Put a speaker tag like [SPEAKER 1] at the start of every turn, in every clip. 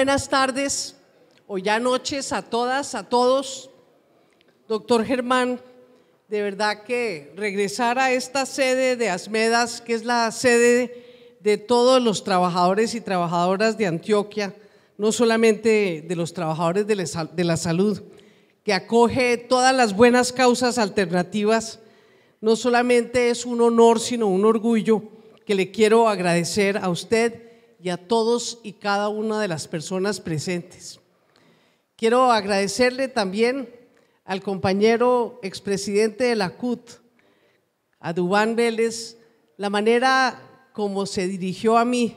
[SPEAKER 1] buenas tardes o ya noches a todas, a todos. Doctor Germán, de verdad que regresar a esta sede de Asmedas, que es la sede de todos los trabajadores y trabajadoras de Antioquia, no solamente de los trabajadores de la salud, que acoge todas las buenas causas alternativas, no solamente es un honor, sino un orgullo que le quiero agradecer a usted y a todos y cada una de las personas presentes. Quiero agradecerle también al compañero expresidente de la CUT, a Duván Vélez, la manera como se dirigió a mí,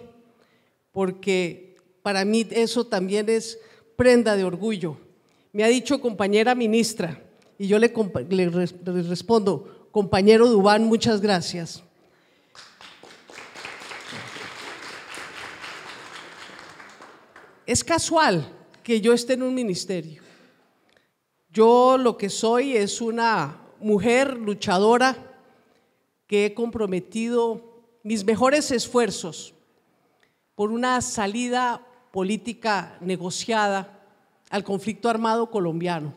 [SPEAKER 1] porque para mí eso también es prenda de orgullo. Me ha dicho compañera ministra y yo le respondo, compañero Duván, muchas gracias. Es casual que yo esté en un ministerio. Yo lo que soy es una mujer luchadora que he comprometido mis mejores esfuerzos por una salida política negociada al conflicto armado colombiano.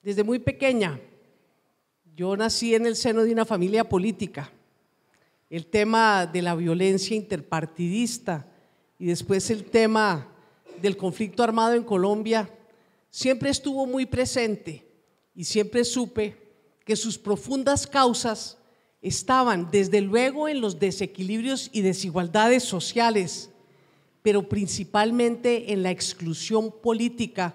[SPEAKER 1] Desde muy pequeña, yo nací en el seno de una familia política. El tema de la violencia interpartidista y después el tema del conflicto armado en Colombia siempre estuvo muy presente y siempre supe que sus profundas causas estaban desde luego en los desequilibrios y desigualdades sociales, pero principalmente en la exclusión política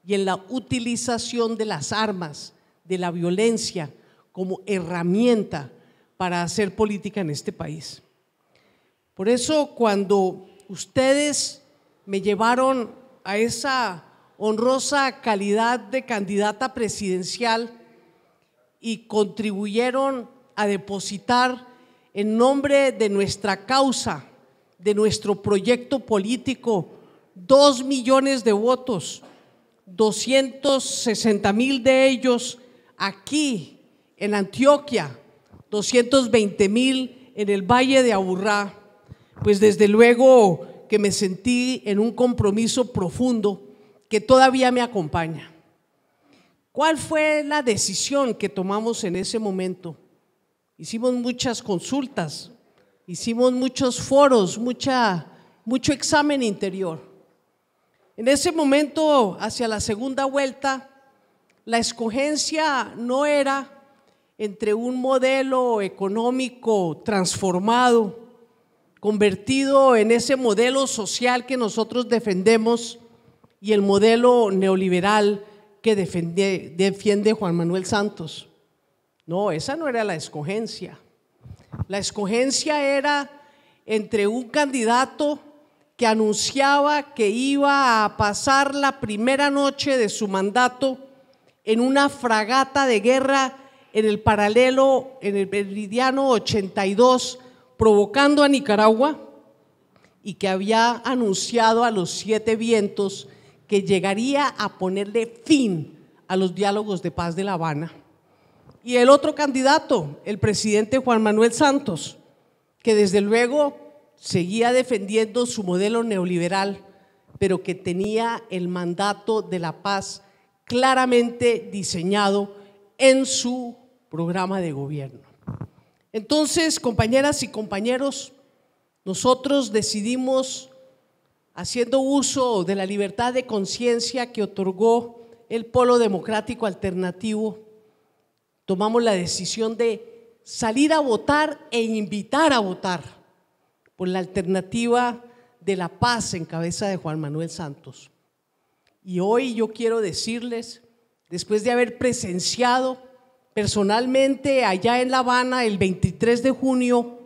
[SPEAKER 1] y en la utilización de las armas, de la violencia como herramienta para hacer política en este país. Por eso cuando ustedes me llevaron a esa honrosa calidad de candidata presidencial y contribuyeron a depositar en nombre de nuestra causa, de nuestro proyecto político, 2 millones de votos, 260,000 de ellos aquí en Antioquia, 220,000 en el Valle de Aburrá, pues desde luego que me sentí en un compromiso profundo que todavía me acompaña. ¿Cuál fue la decisión que tomamos en ese momento? Hicimos muchas consultas, hicimos muchos foros, mucho examen interior. En ese momento, hacia la segunda vuelta, la escogencia no era entre un modelo económico transformado, convertido en ese modelo social que nosotros defendemos y el modelo neoliberal que defiende Juan Manuel Santos. No, esa no era la escogencia. La escogencia era entre un candidato que anunciaba que iba a pasar la primera noche de su mandato en una fragata de guerra en el paralelo, en el meridiano 82, provocando a Nicaragua, y que había anunciado a los 7 vientos que llegaría a ponerle fin a los diálogos de paz de La Habana. Y el otro candidato, el presidente Juan Manuel Santos, que desde luego seguía defendiendo su modelo neoliberal, pero que tenía el mandato de la paz claramente diseñado en su programa de gobierno. Entonces, compañeras y compañeros, nosotros decidimos, haciendo uso de la libertad de conciencia que otorgó el Polo Democrático Alternativo, tomamos la decisión de salir a votar e invitar a votar por la alternativa de la paz en cabeza de Juan Manuel Santos. Y hoy yo quiero decirles, después de haber presenciado personalmente allá en La Habana el 23 de junio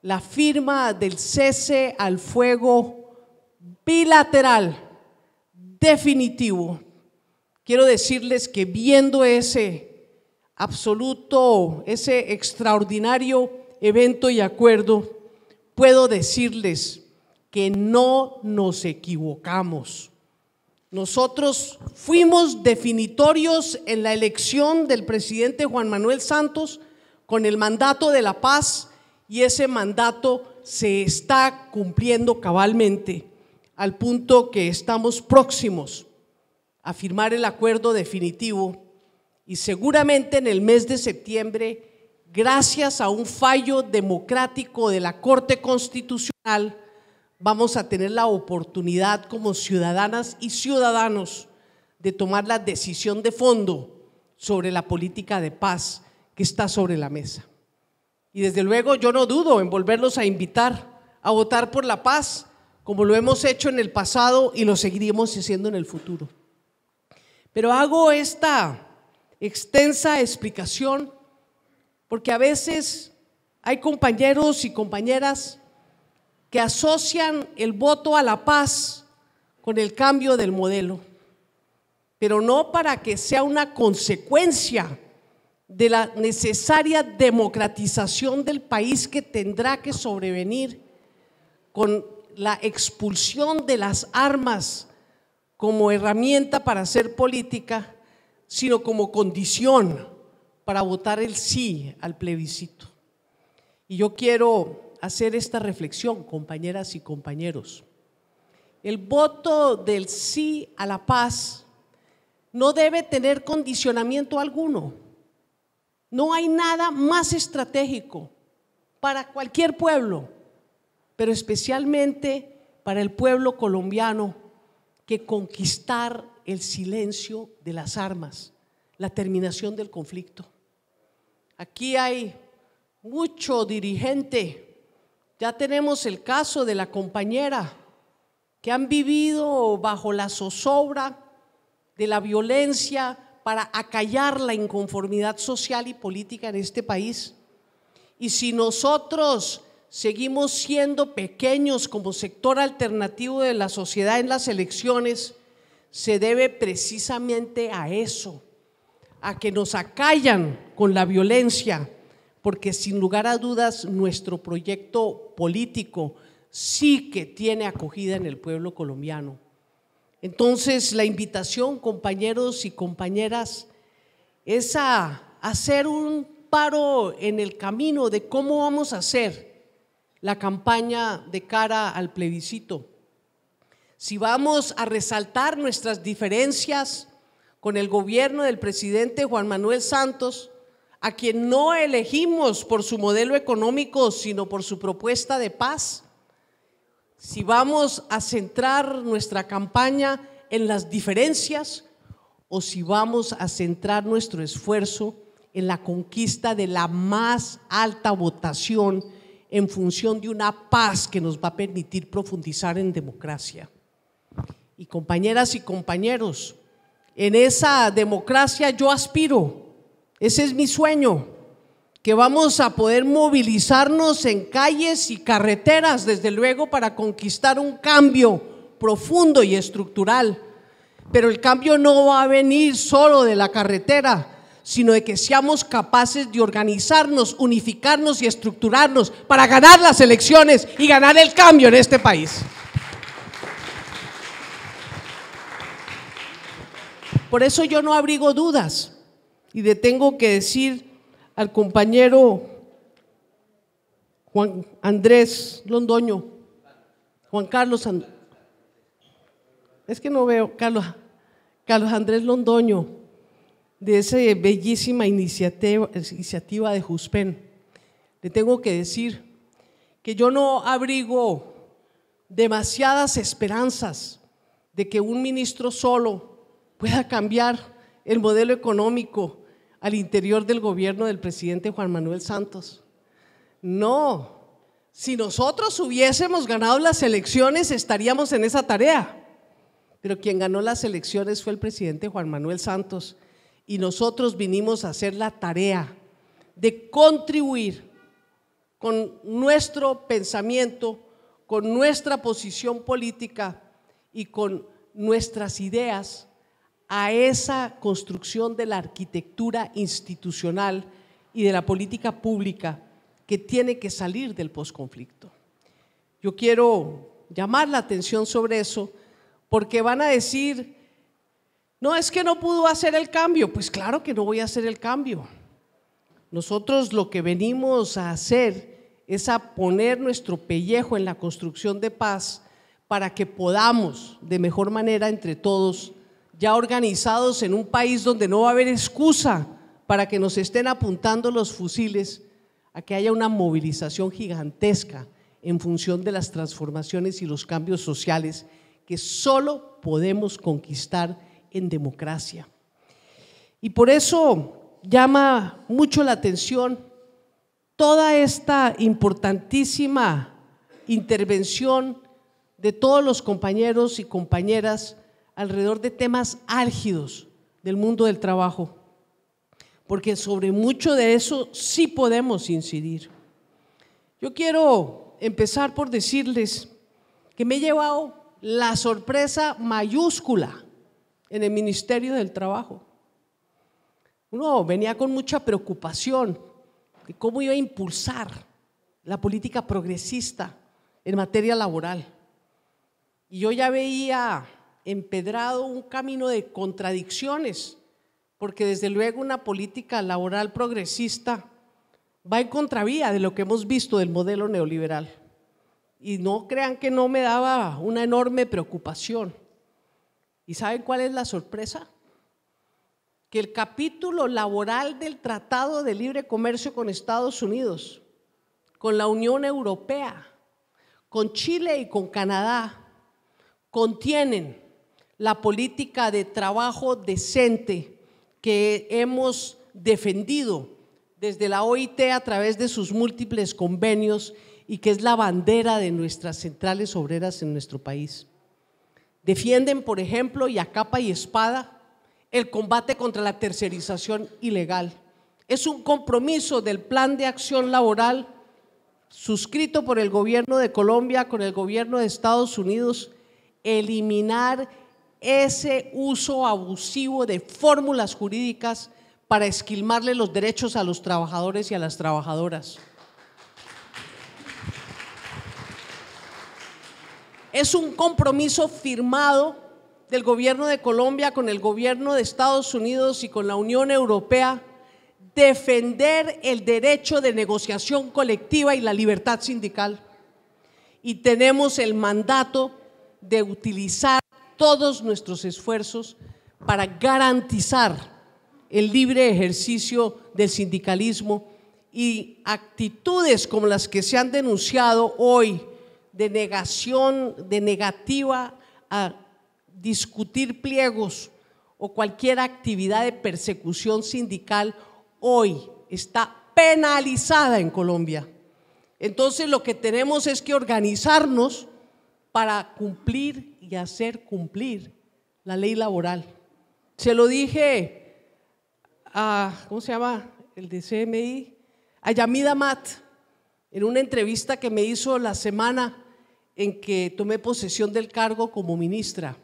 [SPEAKER 1] la firma del cese al fuego bilateral definitivo, quiero decirles que viendo ese extraordinario evento y acuerdo, puedo decirles que no nos equivocamos. Nosotros fuimos definitorios en la elección del presidente Juan Manuel Santos con el mandato de la paz, y ese mandato se está cumpliendo cabalmente. al punto que estamos próximos a firmar el acuerdo definitivo y seguramente en el mes de septiembre, gracias a un fallo democrático de la Corte Constitucional, vamos a tener la oportunidad como ciudadanas y ciudadanos de tomar la decisión de fondo sobre la política de paz que está sobre la mesa. Y desde luego yo no dudo en volverlos a invitar a votar por la paz, como lo hemos hecho en el pasado y lo seguiremos haciendo en el futuro. Pero hago esta extensa explicación porque a veces hay compañeros y compañeras que asocian el voto a la paz con el cambio del modelo, pero no para que sea una consecuencia de la necesaria democratización del país que tendrá que sobrevenir con la expulsión de las armas como herramienta para hacer política, sino como condición para votar el sí al plebiscito. Y yo quiero hacer esta reflexión, compañeras y compañeros. El voto del sí a la paz no debe tener condicionamiento alguno. No hay nada más estratégico para cualquier pueblo, pero especialmente para el pueblo colombiano, que conquistar el silencio de las armas, la terminación del conflicto. Aquí hay mucho dirigente, ya tenemos el caso de la compañera que han vivido bajo la zozobra de la violencia para acallar la inconformidad social y política en este país. Y si nosotros seguimos siendo pequeños como sector alternativo de la sociedad en las elecciones, se debe precisamente a eso, a que nos acallan con la violencia, porque sin lugar a dudas nuestro proyecto político sí que tiene acogida en el pueblo colombiano. Entonces la invitación, compañeros y compañeras, es a hacer un paro en el camino de cómo vamos a hacer la campaña de cara al plebiscito. Si vamos a resaltar nuestras diferencias con el gobierno del presidente Juan Manuel Santos, a quien no elegimos por su modelo económico, sino por su propuesta de paz. Si vamos a centrar nuestra campaña en las diferencias o si vamos a centrar nuestro esfuerzo en la conquista de la más alta votación en función de una paz que nos va a permitir profundizar en democracia. Y compañeras y compañeros, en esa democracia yo aspiro, ese es mi sueño, que vamos a poder movilizarnos en calles y carreteras, desde luego, para conquistar un cambio profundo y estructural. Pero el cambio no va a venir solo de la carretera, sino de que seamos capaces de organizarnos, unificarnos y estructurarnos para ganar las elecciones y ganar el cambio en este país. Por eso yo no abrigo dudas y le tengo que decir al compañero Juan Andrés Londoño, Juan Carlos, es que no veo, Carlos Andrés Londoño, de esa bellísima iniciativa de Juspen, le tengo que decir que yo no abrigo demasiadas esperanzas de que un ministro solo pueda cambiar el modelo económico al interior del gobierno del presidente Juan Manuel Santos. No, si nosotros hubiésemos ganado las elecciones estaríamos en esa tarea, pero quien ganó las elecciones fue el presidente Juan Manuel Santos y nosotros vinimos a hacer la tarea de contribuir con nuestro pensamiento, con nuestra posición política y con nuestras ideas a esa construcción de la arquitectura institucional y de la política pública que tiene que salir del posconflicto. Yo quiero llamar la atención sobre eso porque van a decir, no, es que no pudo hacer el cambio. Pues claro que no voy a hacer el cambio. Nosotros lo que venimos a hacer es a poner nuestro pellejo en la construcción de paz para que podamos de mejor manera entre todos, ya organizados en un país donde no va a haber excusa para que nos estén apuntando los fusiles, a que haya una movilización gigantesca en función de las transformaciones y los cambios sociales que solo podemos conquistar en democracia. Y por eso llama mucho la atención toda esta importantísima intervención de todos los compañeros y compañeras alrededor de temas álgidos del mundo del trabajo, porque sobre mucho de eso sí podemos incidir. Yo quiero empezar por decirles que me he llevado la sorpresa mayúscula en el Ministerio del Trabajo. Uno venía con mucha preocupación de cómo iba a impulsar la política progresista en materia laboral. Y yo ya veía empedrado un camino de contradicciones, porque desde luego una política laboral progresista va en contravía de lo que hemos visto del modelo neoliberal. Y no crean que no me daba una enorme preocupación. ¿Y saben cuál es la sorpresa? Que el capítulo laboral del Tratado de Libre Comercio con Estados Unidos, con la Unión Europea, con Chile y con Canadá, contienen la política de trabajo decente que hemos defendido desde la OIT a través de sus múltiples convenios y que es la bandera de nuestras centrales obreras en nuestro país. Defienden, por ejemplo, y a capa y espada, el combate contra la tercerización ilegal. Es un compromiso del Plan de Acción Laboral suscrito por el gobierno de Colombia con el gobierno de Estados Unidos, eliminar ese uso abusivo de fórmulas jurídicas para esquilmarle los derechos a los trabajadores y a las trabajadoras. Es un compromiso firmado del gobierno de Colombia con el gobierno de Estados Unidos y con la Unión Europea, defender el derecho de negociación colectiva y la libertad sindical. Y tenemos el mandato de utilizar todos nuestros esfuerzos para garantizar el libre ejercicio del sindicalismo, y actitudes como las que se han denunciado hoy de negación, de negativa a discutir pliegos o cualquier actividad de persecución sindical, hoy está penalizada en Colombia. Entonces lo que tenemos es que organizarnos para cumplir y hacer cumplir la ley laboral. Se lo dije a, ¿cómo se llama? El de CMI, a Yamid Amat, en una entrevista que me hizo la semana en que tomé posesión del cargo como ministra.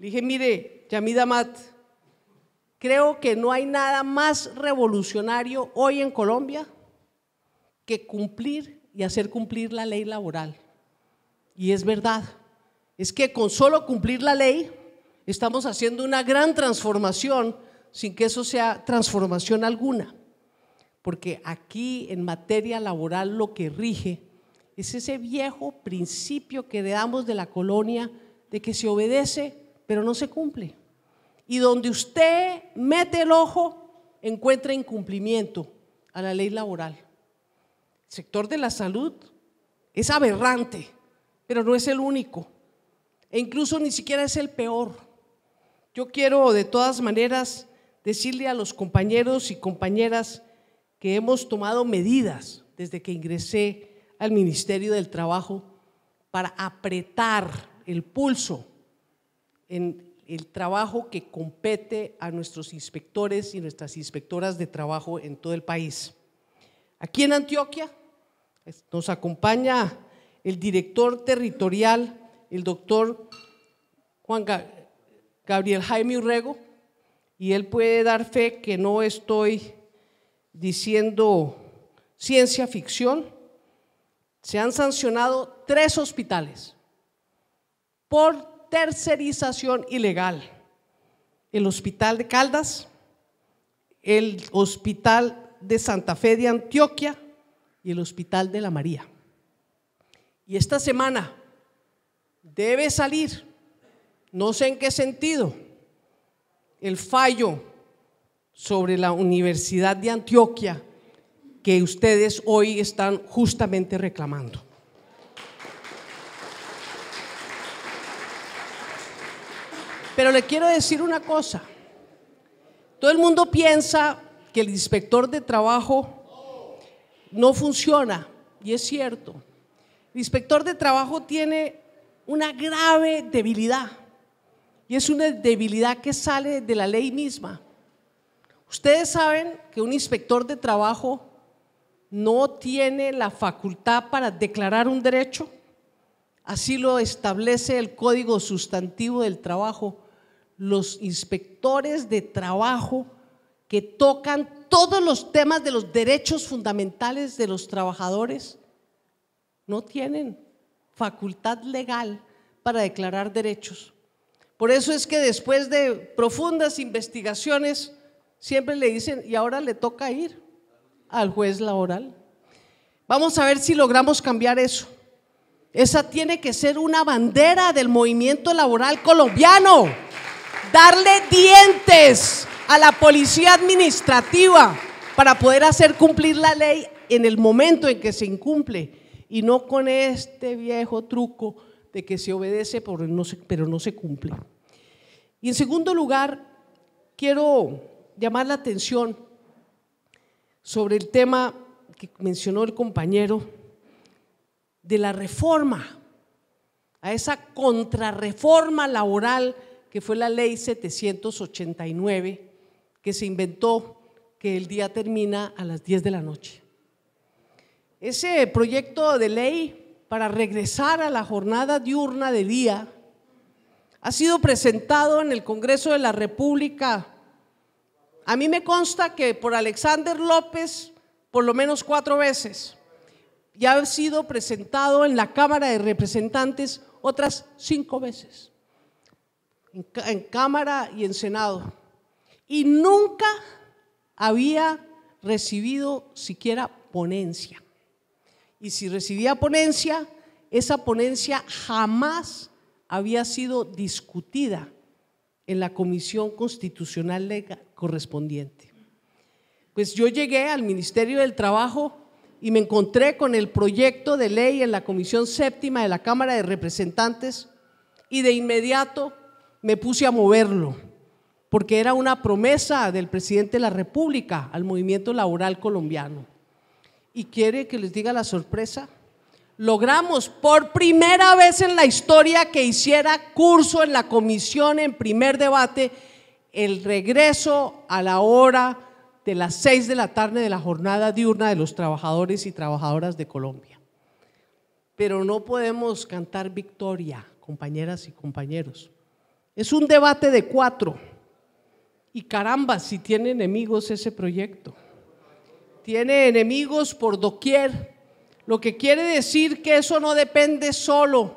[SPEAKER 1] Le dije, mire, Yamid Amat, creo que no hay nada más revolucionario hoy en Colombia que cumplir y hacer cumplir la ley laboral. Y es verdad, es que con solo cumplir la ley estamos haciendo una gran transformación sin que eso sea transformación alguna, porque aquí en materia laboral lo que rige es ese viejo principio que heredamos de la colonia de que se obedece pero no se cumple, y donde usted mete el ojo encuentra incumplimiento a la ley laboral. El sector de la salud es aberrante, pero no es el único, e incluso ni siquiera es el peor. Yo quiero de todas maneras decirle a los compañeros y compañeras que hemos tomado medidas desde que ingresé al Ministerio del Trabajo para apretar el pulso en el trabajo que compete a nuestros inspectores y nuestras inspectoras de trabajo en todo el país. Aquí en Antioquia nos acompaña el director territorial, el doctor Juan Gabriel Jaime Urrego, y él puede dar fe que no estoy diciendo ciencia ficción. Se han sancionado 3 hospitales por tercerización ilegal: el Hospital de Caldas, el Hospital de Santa Fe de Antioquia y el Hospital de La María. Y esta semana debe salir, no sé en qué sentido, el fallo sobre la Universidad de Antioquia que ustedes hoy están justamente reclamando. Pero le quiero decir una cosa, todo el mundo piensa que el inspector de trabajo no funciona, y es cierto. El inspector de trabajo tiene una grave debilidad, y es una debilidad que sale de la ley misma. Ustedes saben que un inspector de trabajo no tiene la facultad para declarar un derecho, así lo establece el Código Sustantivo del Trabajo. Los inspectores de trabajo que tocan todos los temas de los derechos fundamentales de los trabajadores no tienen facultad legal para declarar derechos. Por eso es que después de profundas investigaciones siempre le dicen: y ahora le toca ir al juez laboral. Vamos a ver si logramos cambiar eso. Esa tiene que ser una bandera del movimiento laboral colombiano. Darle dientes a la policía administrativa para poder hacer cumplir la ley en el momento en que se incumple, y no con este viejo truco de que se obedece pero no se cumple. Y en segundo lugar, quiero llamar la atención sobre el tema que mencionó el compañero de la reforma, a esa contrarreforma laboral que fue la ley 789, que se inventó que el día termina a las 10 de la noche. Ese proyecto de ley para regresar a la jornada diurna de día ha sido presentado en el Congreso de la República. A mí me consta que por Alexander López por lo menos 4 veces, y ha sido presentado en la Cámara de Representantes otras 5 veces. En Cámara y en Senado, y nunca había recibido siquiera ponencia. Y si recibía ponencia, esa ponencia jamás había sido discutida en la Comisión Constitucional correspondiente. Pues yo llegué al Ministerio del Trabajo y me encontré con el proyecto de ley en la Comisión Séptima de la Cámara de Representantes, y de inmediato me puse a moverlo, porque era una promesa del presidente de la República al movimiento laboral colombiano. ¿Y quiere que les diga la sorpresa? Logramos por primera vez en la historia que hiciera curso en la comisión en primer debate el regreso a la hora de las 6 de la tarde de la jornada diurna de los trabajadores y trabajadoras de Colombia. Pero no podemos cantar victoria, compañeras y compañeros. Es un debate de 4, y caramba, si tiene enemigos ese proyecto. Tiene enemigos por doquier, lo que quiere decir que eso no depende solo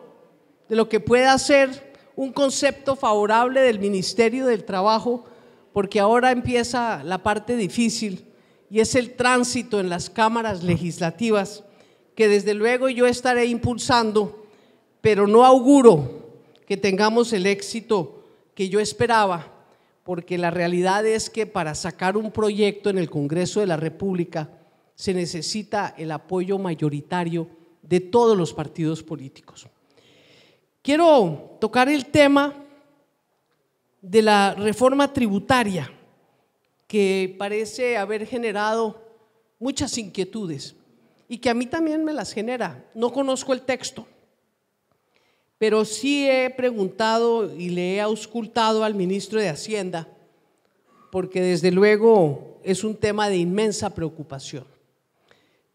[SPEAKER 1] de lo que pueda ser un concepto favorable del Ministerio del Trabajo, porque ahora empieza la parte difícil, y es el tránsito en las cámaras legislativas, que desde luego yo estaré impulsando, pero no auguro que tengamos el éxito que yo esperaba, porque la realidad es que para sacar un proyecto en el Congreso de la República se necesita el apoyo mayoritario de todos los partidos políticos. Quiero tocar el tema de la reforma tributaria, que parece haber generado muchas inquietudes y que a mí también me las genera. No conozco el texto, pero sí he preguntado y le he auscultado al ministro de Hacienda, porque desde luego es un tema de inmensa preocupación.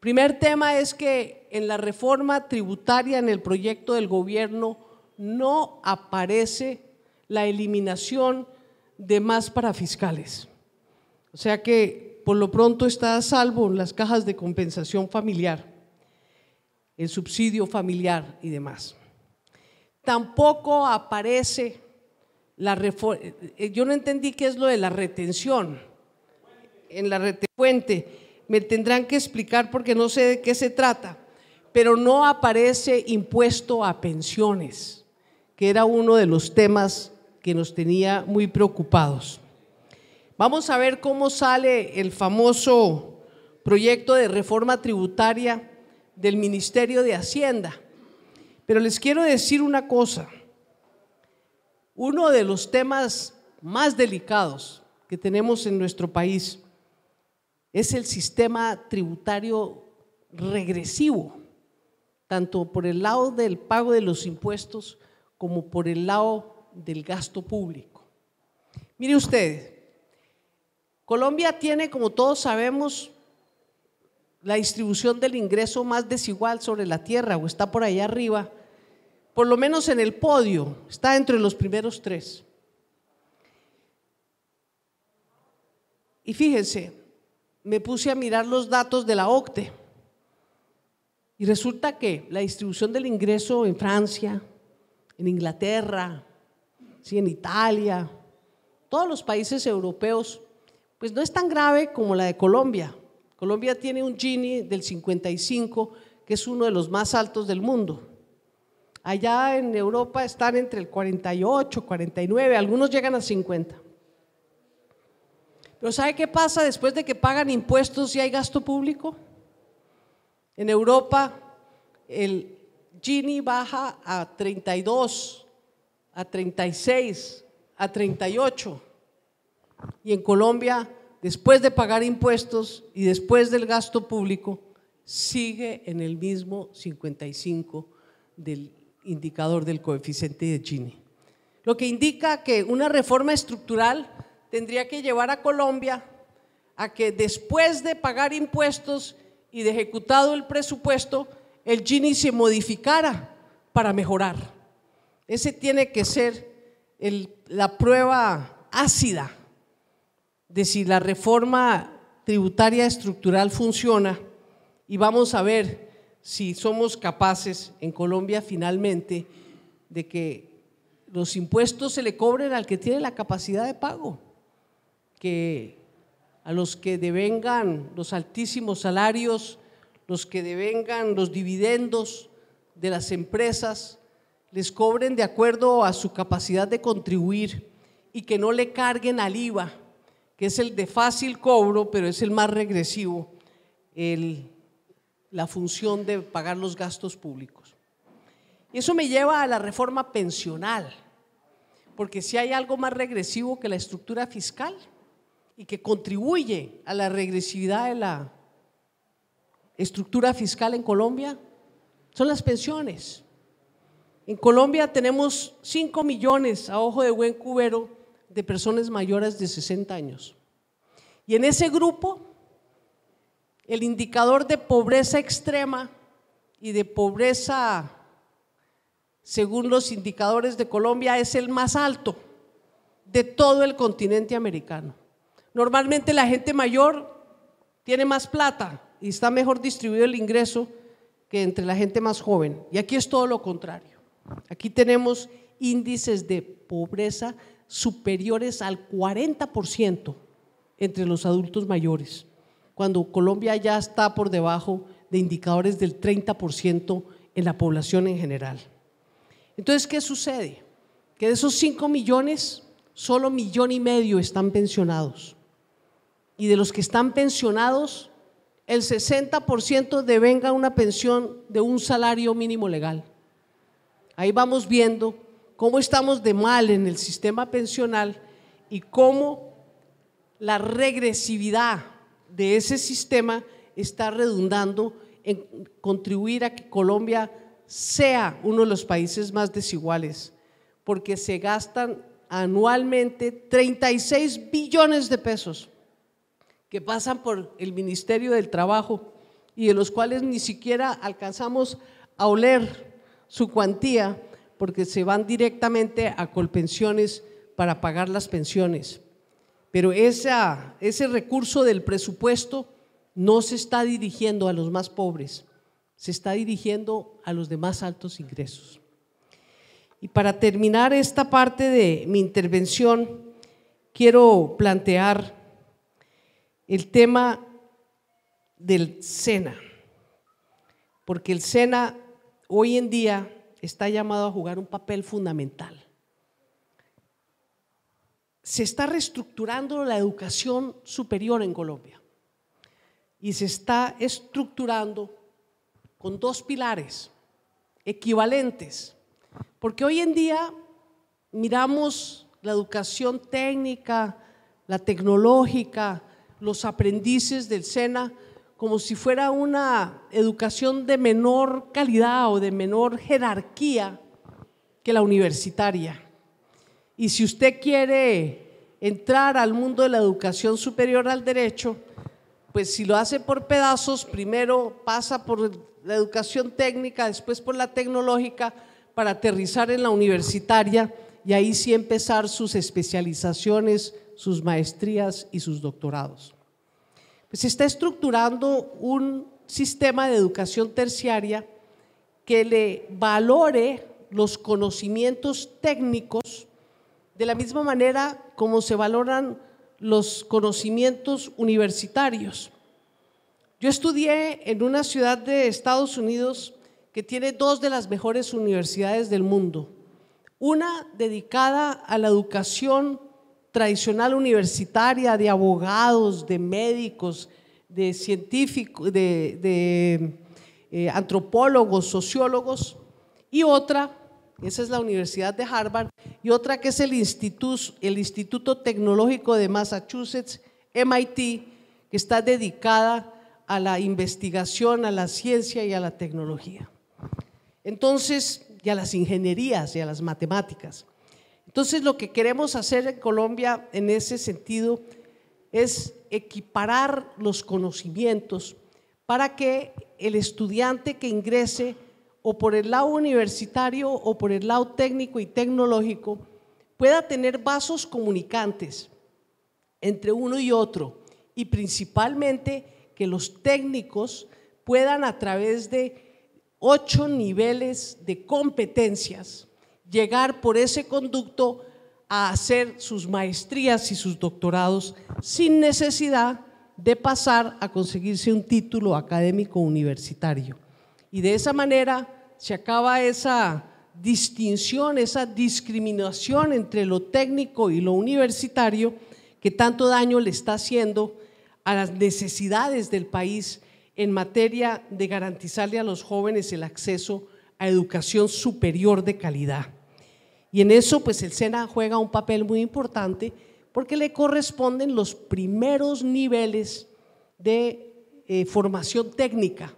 [SPEAKER 1] Primer tema es que en la reforma tributaria, en el proyecto del gobierno, no aparece la eliminación de más parafiscales. O sea que por lo pronto está a salvo las cajas de compensación familiar, el subsidio familiar y demás. Tampoco aparece la reforma. Yo no entendí qué es lo de la retención en la retefuente. Me tendrán que explicar porque no sé de qué se trata, pero no aparece impuesto a pensiones. que era uno de los temas que nos tenía muy preocupados. Vamos a ver cómo sale el famoso proyecto de reforma tributaria del Ministerio de Hacienda. Pero les quiero decir una cosa, uno de los temas más delicados que tenemos en nuestro país es el sistema tributario regresivo, tanto por el lado del pago de los impuestos como por el lado del gasto público. Mire usted, Colombia tiene, como todos sabemos, la distribución del ingreso más desigual sobre la tierra, o está por allá arriba, por lo menos en el podio, está entre los primeros 3. Y fíjense, me puse a mirar los datos de la OCDE y resulta que la distribución del ingreso en Francia, en Inglaterra, sí, en Italia, todos los países europeos, pues no es tan grave como la de Colombia. Colombia tiene un Gini del 55, que es uno de los más altos del mundo. Allá en Europa están entre el 48, 49, algunos llegan a 50. Pero ¿sabe qué pasa después de que pagan impuestos y hay gasto público? En Europa el Gini baja a 32, a 36, a 38. Y en Colombia, después de pagar impuestos y después del gasto público, sigue en el mismo 55 del indicador del coeficiente de Gini. Lo que indica que una reforma estructural tendría que llevar a Colombia a que después de pagar impuestos y de ejecutado el presupuesto, el Gini se modificara para mejorar. Ese tiene que ser la prueba ácida de si la reforma tributaria estructural funciona, y vamos a ver si somos capaces en Colombia finalmente de que los impuestos se le cobren al que tiene la capacidad de pago, que a los que devengan los altísimos salarios, los que devengan los dividendos de las empresas, les cobren de acuerdo a su capacidad de contribuir y que no le carguen al IVA, que es el de fácil cobro, pero es el más regresivo, la función de pagar los gastos públicos. Y eso me lleva a la reforma pensional, porque si hay algo más regresivo que la estructura fiscal y que contribuye a la regresividad de la estructura fiscal en Colombia, son las pensiones. En Colombia tenemos 5 millones, a ojo de buen cubero, de personas mayores de 60 años. Y en ese grupo, el indicador de pobreza extrema y de pobreza, según los indicadores de Colombia, es el más alto de todo el continente americano. Normalmente la gente mayor tiene más plata y está mejor distribuido el ingreso que entre la gente más joven. Y aquí es todo lo contrario. Aquí tenemos índices de pobreza superiores al 40% entre los adultos mayores, cuando Colombia ya está por debajo de indicadores del 30% en la población en general. Entonces, ¿qué sucede? Que de esos 5 millones, solo 1,5 millones están pensionados. Y de los que están pensionados, el 60% devenga una pensión de un salario mínimo legal. Ahí vamos viendo cómo estamos de mal en el sistema pensional y cómo la regresividad de ese sistema está redundando en contribuir a que Colombia sea uno de los países más desiguales, porque se gastan anualmente 36 billones de pesos que pasan por el Ministerio del Trabajo y de los cuales ni siquiera alcanzamos a oler su cuantía, porque se van directamente a Colpensiones para pagar las pensiones. Pero ese recurso del presupuesto no se está dirigiendo a los más pobres, se está dirigiendo a los de más altos ingresos. Y para terminar esta parte de mi intervención, quiero plantear el tema del SENA, porque el SENA hoy en día está llamado a jugar un papel fundamental. Se está reestructurando la educación superior en Colombia y se está estructurando con dos pilares equivalentes, porque hoy en día miramos la educación técnica, la tecnológica, los aprendices del SENA como si fuera una educación de menor calidad o de menor jerarquía que la universitaria. Y si usted quiere entrar al mundo de la educación superior al derecho, pues si lo hace por pedazos, primero pasa por la educación técnica, después por la tecnológica, para aterrizar en la universitaria y ahí sí empezar sus especializaciones, sus maestrías y sus doctorados. Pues se está estructurando un sistema de educación terciaria que le valore los conocimientos técnicos de la misma manera como se valoran los conocimientos universitarios. Yo estudié en una ciudad de Estados Unidos que tiene dos de las mejores universidades del mundo, una dedicada a la educación tradicional universitaria de abogados, de médicos, de científicos, de antropólogos, sociólogos, y otra, esa es la Universidad de Harvard, y otra que es el Instituto Tecnológico de Massachusetts, MIT, que está dedicada a la investigación, a la ciencia y a la tecnología. Entonces, y a las ingenierías y a las matemáticas. Entonces, lo que queremos hacer en Colombia en ese sentido es equiparar los conocimientos para que el estudiante que ingrese o por el lado universitario o por el lado técnico y tecnológico pueda tener vasos comunicantes entre uno y otro, y principalmente que los técnicos puedan, a través de 8 niveles de competencias, llegar por ese conducto a hacer sus maestrías y sus doctorados sin necesidad de pasar a conseguirse un título académico universitario. Y de esa manera se acaba esa distinción, esa discriminación entre lo técnico y lo universitario que tanto daño le está haciendo a las necesidades del país en materia de garantizarle a los jóvenes el acceso a educación superior de calidad. Y en eso pues el SENA juega un papel muy importante porque le corresponden los primeros niveles de formación técnica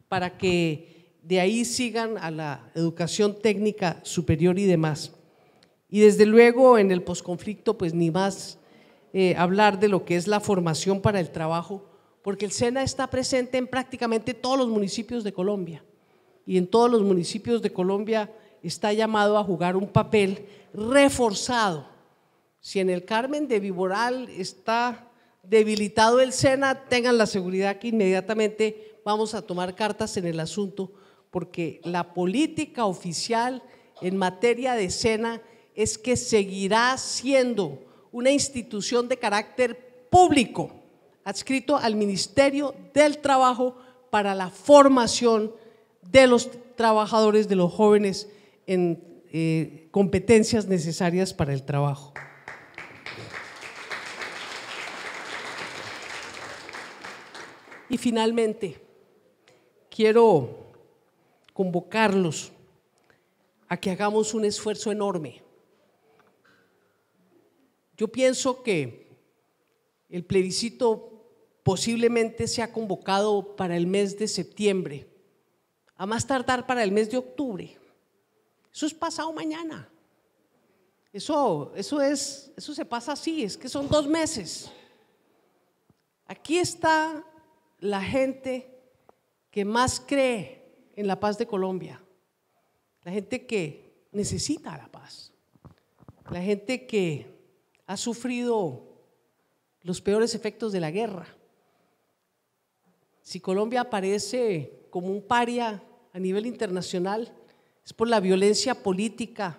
[SPEAKER 1] para que de ahí sigan a la educación técnica superior y demás. Y desde luego en el posconflicto pues ni más hablar de lo que es la formación para el trabajo, porque el SENA está presente en prácticamente todos los municipios de Colombia, y en todos los municipios de Colombia está llamado a jugar un papel reforzado. Si en el Carmen de Viboral está debilitado el SENA, tengan la seguridad que inmediatamente vamos a tomar cartas en el asunto, porque la política oficial en materia de SENA es que seguirá siendo una institución de carácter público, adscrito al Ministerio del Trabajo para la formación de los trabajadores, de los jóvenes en competencias necesarias para el trabajo. Y finalmente, quiero convocarlos a que hagamos un esfuerzo enorme. Yo pienso que el plebiscito posiblemente sea convocado para el mes de septiembre, a más tardar para el mes de octubre. Eso es pasado mañana. Eso se pasa así, es que son 2 meses. Aquí está la gente que más cree en la paz de Colombia, la gente que necesita la paz, la gente que ha sufrido los peores efectos de la guerra. Si Colombia aparece como un paria a nivel internacional, es por la violencia política,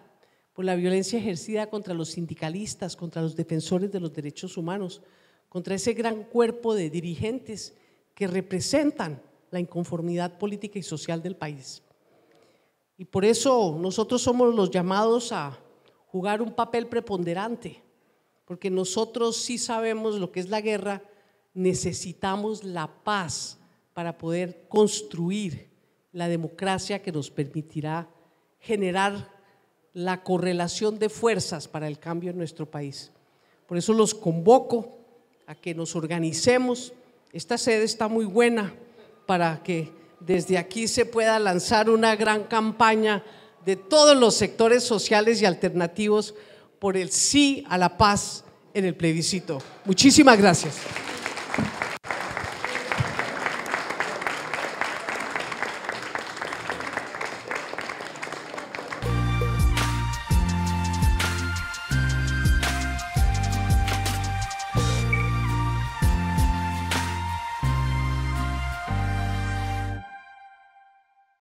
[SPEAKER 1] por la violencia ejercida contra los sindicalistas, contra los defensores de los derechos humanos, contra ese gran cuerpo de dirigentes que representan la inconformidad política y social del país. Y por eso nosotros somos los llamados a jugar un papel preponderante, porque nosotros sí sabemos lo que es la guerra, necesitamos la paz para poder construir la democracia que nos permitirá generar la correlación de fuerzas para el cambio en nuestro país. Por eso los convoco a que nos organicemos. Esta sede está muy buena para que desde aquí se pueda lanzar una gran campaña de todos los sectores sociales y alternativos por el sí a la paz en el plebiscito. Muchísimas gracias.